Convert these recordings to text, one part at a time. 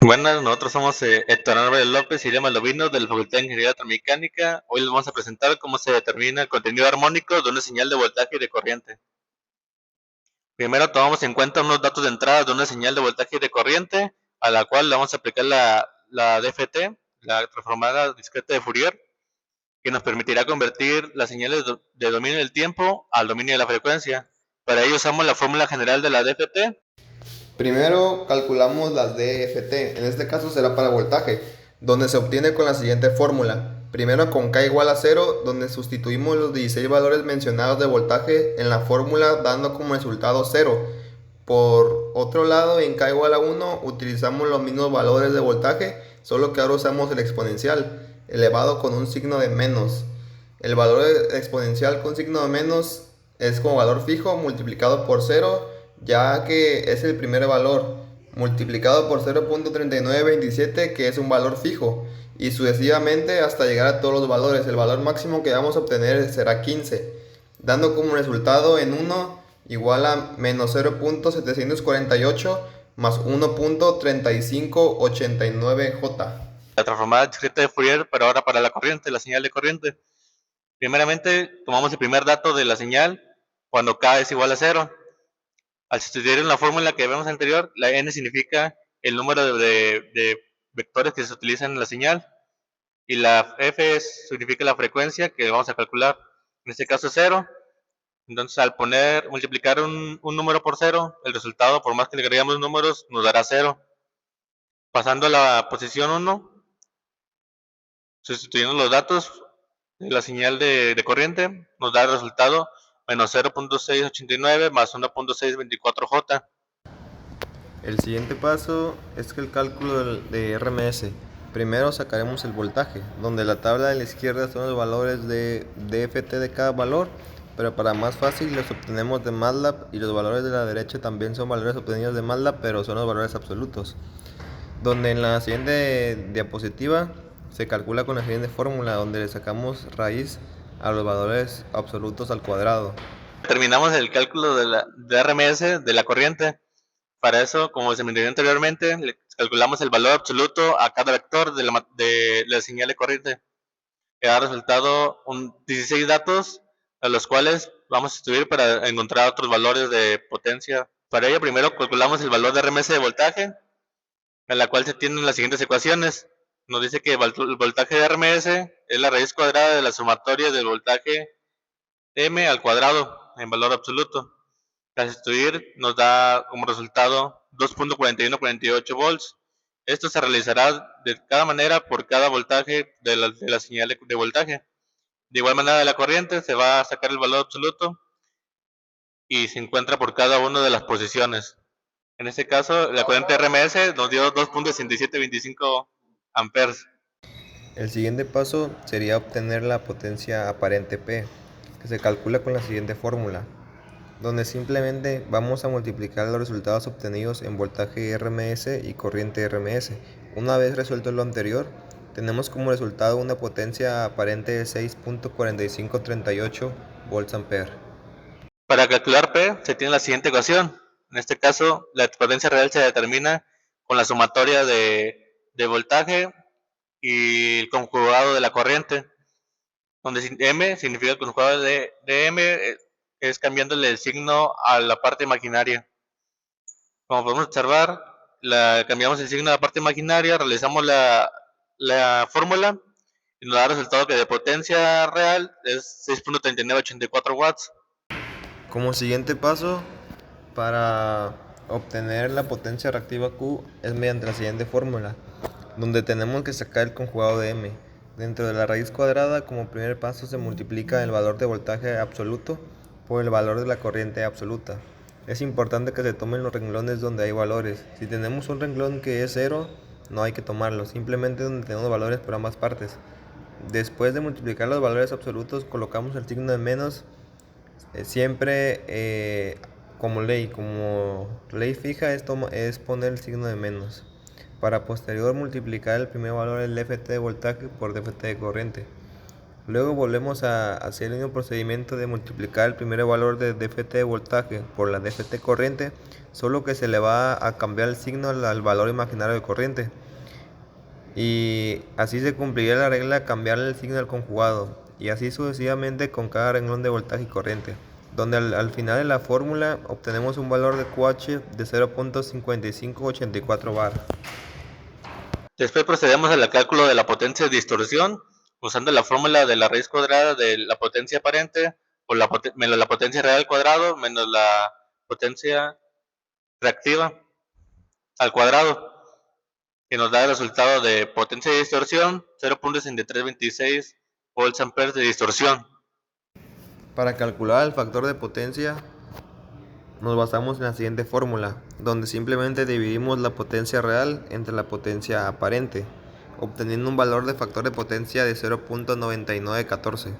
Buenas, nosotros somos Héctor Álvarez López y Irema Lovino de la Facultad de Ingeniería Electromecánica. Hoy les vamos a presentar cómo se determina el contenido armónico de una señal de voltaje y de corriente. Primero tomamos en cuenta unos datos de entrada de una señal de voltaje y de corriente, a la cual le vamos a aplicar la DFT, la transformada discreta de Fourier, que nos permitirá convertir las señales de dominio del tiempo al dominio de la frecuencia. Para ello usamos la fórmula general de la DFT. Primero calculamos las DFT, en este caso será para voltaje, donde se obtiene con la siguiente fórmula. Primero con K igual a 0, donde sustituimos los 16 valores mencionados de voltaje en la fórmula dando como resultado 0. Por otro lado, en K igual a 1 utilizamos los mismos valores de voltaje, solo que ahora usamos el exponencial, elevado con un signo de menos. El valor exponencial con signo de menos es como valor fijo multiplicado por 0, ya que es el primer valor, multiplicado por 0.3927, que es un valor fijo, y sucesivamente hasta llegar a todos los valores. El valor máximo que vamos a obtener será 15, dando como resultado en 1 igual a menos 0.748 más 1.3589J. La transformada discreta de Fourier, pero ahora para la corriente, la señal de corriente. Primeramente, tomamos el primer dato de la señal cuando K es igual a 0. Al sustituir en la fórmula que vemos anterior, la n significa el número de vectores que se utilizan en la señal y la f significa la frecuencia que vamos a calcular. En este caso es 0. Entonces, al multiplicar un número por 0, el resultado, por más que le agregamos números, nos dará 0. Pasando a la posición 1, sustituyendo los datos de la señal de corriente, nos da el resultado menos 0.689 más 1.624J. El siguiente paso es que el cálculo de RMS. Primero sacaremos el voltaje, donde la tabla de la izquierda son los valores de DFT de cada valor, pero para más fácil los obtenemos de MATLAB, y los valores de la derecha también son valores obtenidos de MATLAB, pero son los valores absolutos. Donde en la siguiente diapositiva se calcula con la siguiente fórmula, donde le sacamos raíz a los valores absolutos al cuadrado. Terminamos el cálculo de RMS de la corriente. Para eso, como se mencionó anteriormente, le calculamos el valor absoluto a cada vector de la señal de corriente, que da resultado 16 datos, a los cuales vamos a estudiar para encontrar otros valores de potencia. Para ello, primero calculamos el valor de RMS de voltaje, en la cual se tienen las siguientes ecuaciones. Nos dice que el voltaje de RMS es la raíz cuadrada de la sumatoria del voltaje m al cuadrado en valor absoluto. Al sustituir nos da como resultado 2.4148 volts. Esto se realizará de cada manera por cada voltaje de la señal de voltaje. De igual manera de la corriente se va a sacar el valor absoluto y se encuentra por cada una de las posiciones. En este caso, la corriente RMS nos dio 2.6725 amperes. El siguiente paso sería obtener la potencia aparente P, que se calcula con la siguiente fórmula, donde simplemente vamos a multiplicar los resultados obtenidos en voltaje RMS y corriente RMS. Una vez resuelto lo anterior, tenemos como resultado una potencia aparente de 6.4538 volts ampere. Para calcular P se tiene la siguiente ecuación. En este caso, la potencia real se determina con la sumatoria de voltaje y el conjugado de la corriente, donde M significa el conjugado de M, es cambiándole el signo a la parte imaginaria. Como podemos observar, cambiamos el signo a la parte imaginaria, realizamos la fórmula y nos da el resultado que de potencia real es 6.3984 watts. Como siguiente paso, para obtener la potencia reactiva Q es mediante la siguiente fórmula, donde tenemos que sacar el conjugado de M. Dentro de la raíz cuadrada, como primer paso, se multiplica el valor de voltaje absoluto por el valor de la corriente absoluta. Es importante que se tomen los renglones donde hay valores. Si tenemos un renglón que es 0, no hay que tomarlo, simplemente donde tenemos valores por ambas partes. Después de multiplicar los valores absolutos, colocamos el signo de menos, siempre como ley fija es poner el signo de menos, para posterior multiplicar el primer valor del DFT de voltaje por DFT de corriente. Luego volvemos a hacer el mismo procedimiento de multiplicar el primer valor de dft de voltaje por la dft corriente, solo que se le va a cambiar el signo al valor imaginario de corriente. Y así se cumpliría la regla de cambiarle el signo al conjugado, y así sucesivamente con cada renglón de voltaje y corriente, donde al final de la fórmula obtenemos un valor de QH de 0.5584 bar. Después procedemos al cálculo de la potencia de distorsión usando la fórmula de la raíz cuadrada de la potencia aparente por menos la potencia real al cuadrado menos la potencia reactiva al cuadrado, que nos da el resultado de potencia de distorsión 0.6326 volts amperes de distorsión. Para calcular el factor de potencia nos basamos en la siguiente fórmula, donde simplemente dividimos la potencia real entre la potencia aparente, obteniendo un valor de factor de potencia de 0.9914.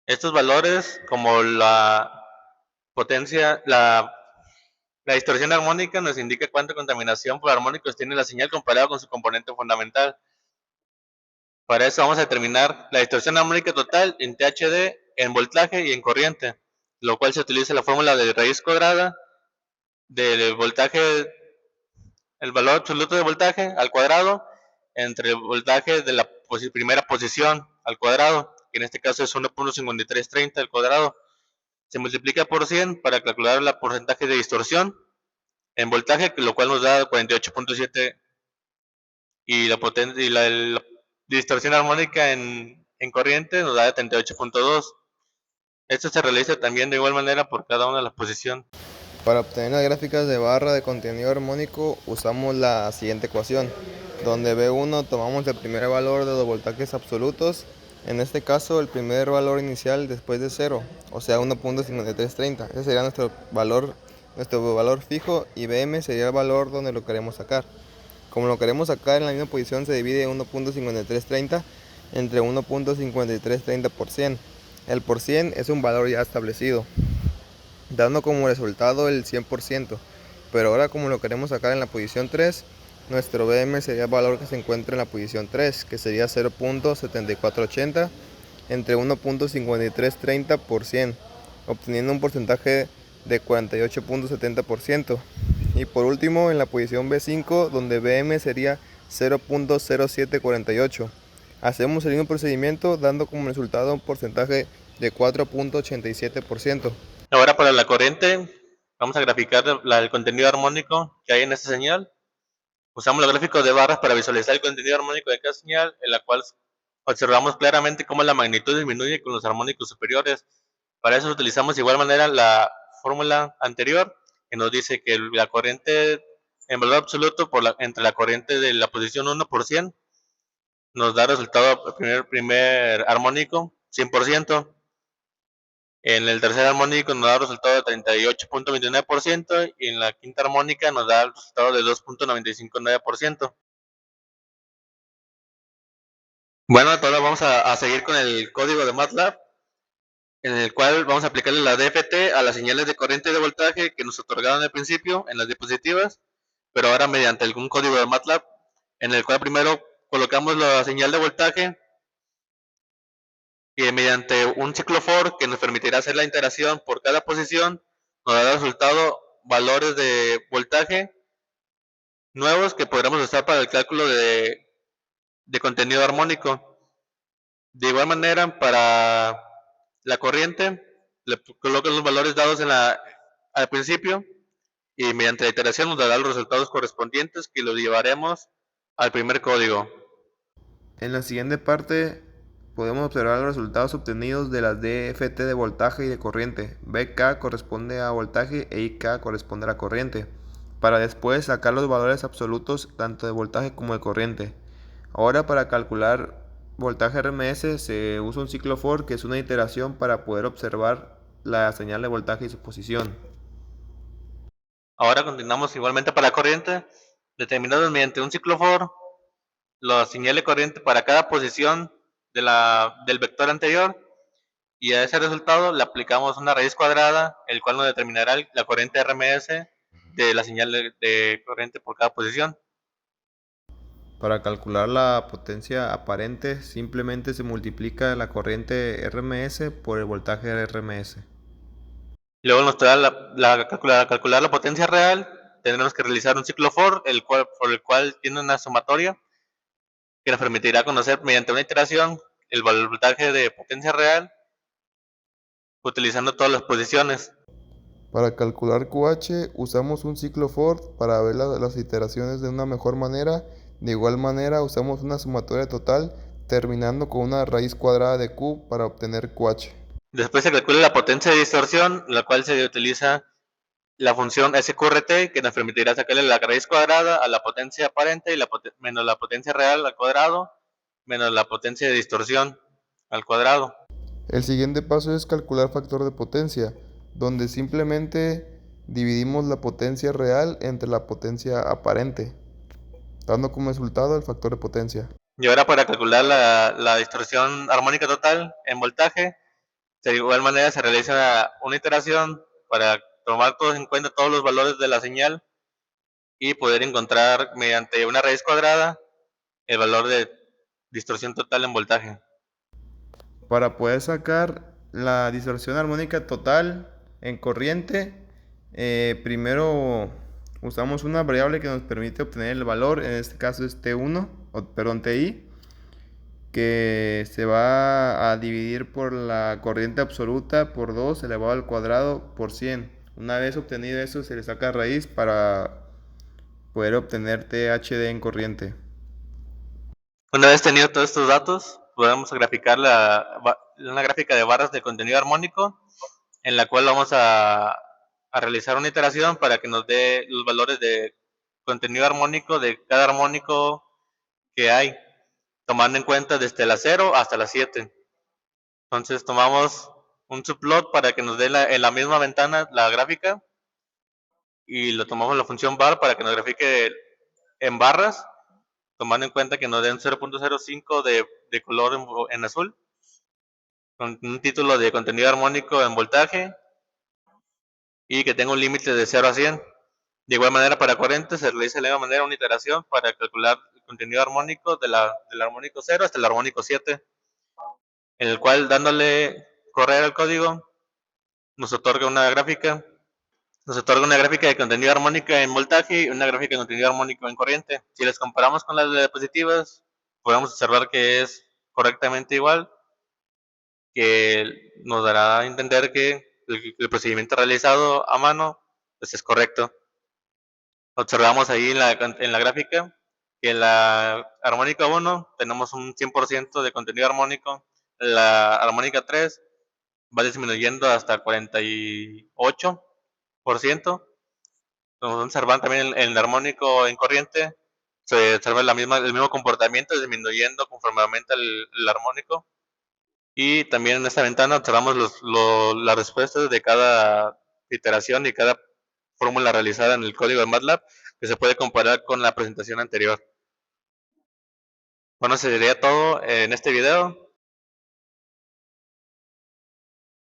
Estos valores, como la potencia, la distorsión armónica, nos indica cuánta contaminación por armónicos tiene la señal comparado con su componente fundamental. Para eso vamos a determinar la distorsión armónica total en THD, en voltaje y en corriente, lo cual se utiliza la fórmula de raíz cuadrada del voltaje, el valor absoluto de voltaje al cuadrado entre el voltaje de la primera posición al cuadrado, que en este caso es 1.5330 al cuadrado. Se multiplica por 100 para calcular el porcentaje de distorsión en voltaje, lo cual nos da 48.7, y la distorsión armónica en corriente nos da 38.2. Esto se realiza también de igual manera por cada una de las posiciones. Para obtener las gráficas de barra de contenido armónico usamos la siguiente ecuación, donde B1 tomamos el primer valor de los voltajes absolutos, en este caso el primer valor inicial después de 0, o sea 1.5330. Ese sería nuestro valor fijo, y BM sería el valor donde lo queremos sacar. Como lo queremos sacar en la misma posición, se divide 1.5330 entre 1.5330 por 100. El por 100 es un valor ya establecido, dando como resultado el 100%. Pero ahora, como lo queremos sacar en la posición 3, nuestro BM sería el valor que se encuentra en la posición 3, que sería 0.7480 entre 1.5330 por 100, obteniendo un porcentaje de 48.70%. Y por último, en la posición B5, donde BM sería 0.0748. Hacemos el mismo procedimiento, dando como resultado un porcentaje de 4.87%. Ahora para la corriente, vamos a graficar el contenido armónico que hay en esta señal. Usamos los gráficos de barras para visualizar el contenido armónico de cada señal, en la cual observamos claramente cómo la magnitud disminuye con los armónicos superiores. Para eso utilizamos de igual manera la fórmula anterior, que nos dice que la corriente en valor absoluto entre la corriente de la posición 1% nos da resultado primer armónico 100%. En el tercer armónico nos da el resultado de 38.29%, y en la quinta armónica nos da el resultado de 2.959%. Bueno, ahora vamos a seguir con el código de MATLAB, en el cual vamos a aplicarle la DFT a las señales de corriente y de voltaje que nos otorgaron al principio en las diapositivas, pero ahora mediante algún código de MATLAB, en el cual primero colocamos la señal de voltaje y mediante un ciclo for que nos permitirá hacer la iteración por cada posición, nos dará resultado valores de voltaje nuevos que podremos usar para el cálculo de contenido armónico. De igual manera, para la corriente, le colocan los valores dados al principio, y mediante la iteración nos dará los resultados correspondientes que los llevaremos al primer código. En la siguiente parte podemos observar los resultados obtenidos de las DFT de voltaje y de corriente. BK corresponde a voltaje e IK corresponde a la corriente, para después sacar los valores absolutos tanto de voltaje como de corriente. Ahora, para calcular voltaje RMS se usa un ciclo for, que es una iteración para poder observar la señal de voltaje y su posición. Ahora continuamos igualmente para la corriente, determinados mediante un ciclo for la señal de corriente para cada posición del vector anterior, y a ese resultado le aplicamos una raíz cuadrada, el cual nos determinará la corriente RMS de la señal de corriente por cada posición. Para calcular la potencia aparente, simplemente se multiplica la corriente RMS por el voltaje RMS. Luego nos da calcular la potencia real, tendremos que realizar un ciclo for, por el cual tiene una sumatoria que nos permitirá conocer mediante una iteración el voltaje de potencia real utilizando todas las posiciones. Para calcular QH usamos un ciclo Ford para ver las iteraciones de una mejor manera. De igual manera usamos una sumatoria total terminando con una raíz cuadrada de Q para obtener QH. Después se calcula la potencia de distorsión, la cual se utiliza la función SQRT, que nos permitirá sacarle la raíz cuadrada a la potencia aparente y menos la potencia real al cuadrado, menos la potencia de distorsión al cuadrado. El siguiente paso es calcular factor de potencia, donde simplemente dividimos la potencia real entre la potencia aparente, dando como resultado el factor de potencia. Y ahora para calcular la distorsión armónica total en voltaje, de igual manera se realiza una iteración para tomar todos en cuenta todos los valores de la señal y poder encontrar mediante una raíz cuadrada el valor de distorsión total en voltaje. Para poder sacar la distorsión armónica total en corriente, primero usamos una variable que nos permite obtener el valor, en este caso es T1, perdón, TI, que se va a dividir por la corriente absoluta por 2 elevado al cuadrado por 100. Una vez obtenido eso, se le saca raíz para poder obtener THD en corriente. Una vez tenido todos estos datos, podemos graficar una gráfica de barras de contenido armónico en la cual vamos a realizar una iteración para que nos dé los valores de contenido armónico de cada armónico que hay, tomando en cuenta desde la 0 hasta la 7. Entonces tomamos un subplot para que nos dé en la misma ventana la gráfica y lo tomamos la función bar para que nos grafique en barras, tomando en cuenta que nos den 0.05 de color en azul, con un título de contenido armónico en voltaje y que tenga un límite de 0 a 100. De igual manera para corriente se realiza de la misma manera una iteración para calcular el contenido armónico del armónico 0 hasta el armónico 7, en el cual dándole correr al código nos otorga una gráfica. Nos otorga una gráfica de contenido armónico en voltaje y una gráfica de contenido armónico en corriente. Si las comparamos con las diapositivas, podemos observar que es correctamente igual, que nos dará a entender que el procedimiento realizado a mano pues es correcto. Observamos ahí en la gráfica que en la armónica 1 tenemos un 100% de contenido armónico, la armónica 3 va disminuyendo hasta 48%. Como observan también en el armónico en corriente, se observa el mismo comportamiento disminuyendo conforme aumenta el armónico. Y también en esta ventana observamos las respuestas de cada iteración y cada fórmula realizada en el código de MATLAB, que se puede comparar con la presentación anterior. Bueno, sería todo en este video.